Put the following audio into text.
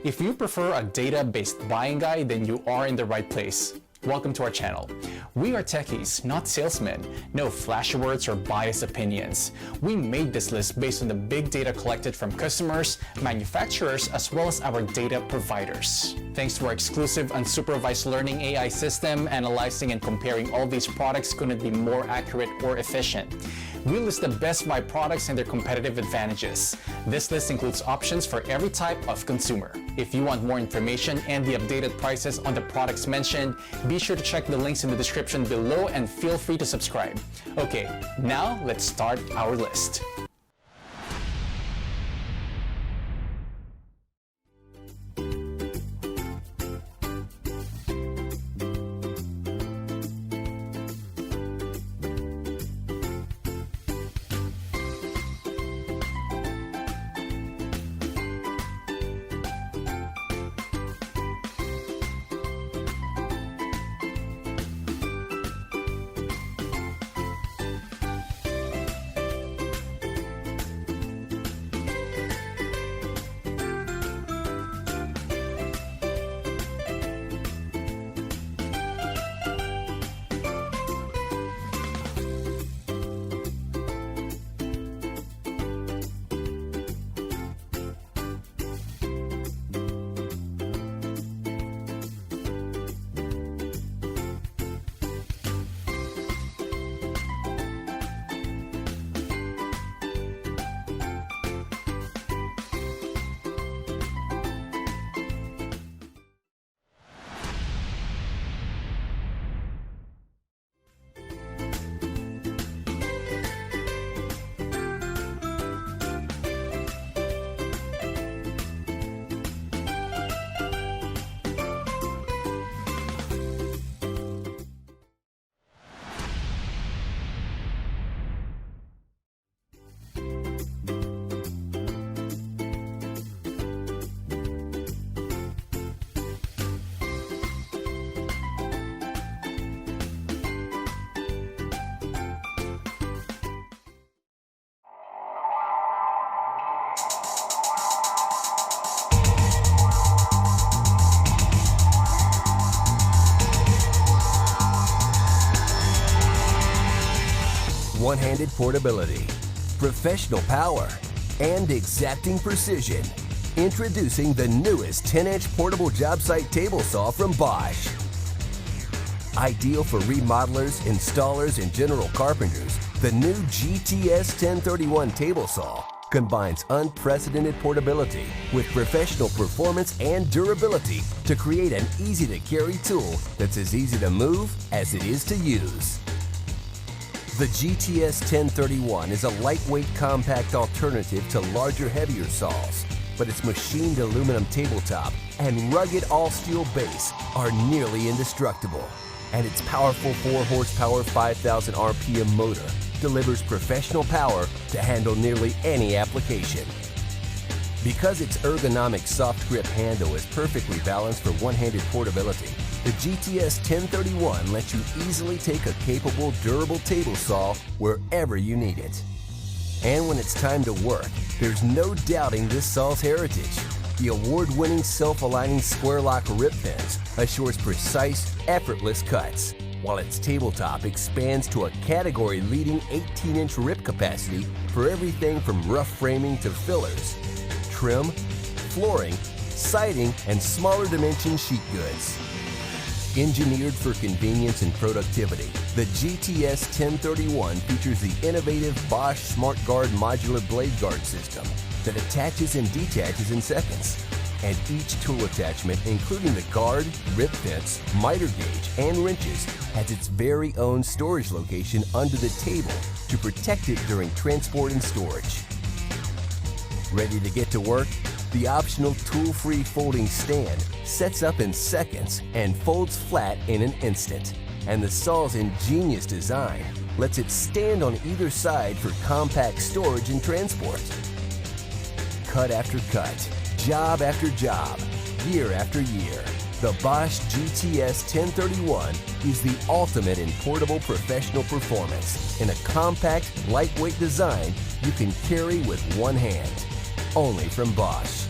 If you prefer a data-based buying guide, then you are in the right place. Welcome to our channel. We are techies, not salesmen. No flashy words or biased opinions. We made this list based on the big data collected from customers, manufacturers, as well as our data providers. Thanks to our exclusive unsupervised learning AI system, analyzing and comparing all these products couldn't be more accurate or efficient. We list the best buy products and their competitive advantages. This list includes options for every type of consumer. If you want more information and the updated prices on the products mentioned, be sure to check the links in the description below and feel free to subscribe. Okay, now let's start our list. One-handed portability, professional power, and exacting precision. Introducing the newest 10-inch portable job site table saw from Bosch. Ideal for remodelers, installers, and general carpenters, the new GTS 1031 table saw combines unprecedented portability with professional performance and durability to create an easy-to-carry tool that's as easy to move as it is to use. The GTS 1031 is a lightweight, compact alternative to larger, heavier saws, but its machined aluminum tabletop and rugged all-steel base are nearly indestructible, and its powerful 4-horsepower, 5,000 RPM motor delivers professional power to handle nearly any application. Because its ergonomic soft grip handle is perfectly balanced for one-handed portability, the GTS 1031 lets you easily take a capable, durable table saw wherever you need it. And when it's time to work, there's no doubting this saw's heritage. The award-winning self-aligning square lock rip pins assures precise, effortless cuts, while its tabletop expands to a category-leading 18-inch rip capacity for everything from rough framing to fillers, trim, flooring, siding, and smaller dimension sheet goods. Engineered for convenience and productivity, the GTS 1031 features the innovative Bosch SmartGuard modular blade guard system that attaches and detaches in seconds. And each tool attachment, including the guard, rip fence, miter gauge, and wrenches, has its very own storage location under the table to protect it during transport and storage. Ready to get to work? The optional tool-free folding stand sets up in seconds and folds flat in an instant. And the saw's ingenious design lets it stand on either side for compact storage and transport. Cut after cut, job after job, year after year, the Bosch GTS 1031 is the ultimate in portable professional performance in a compact, lightweight design you can carry with one hand. Only from Bosch.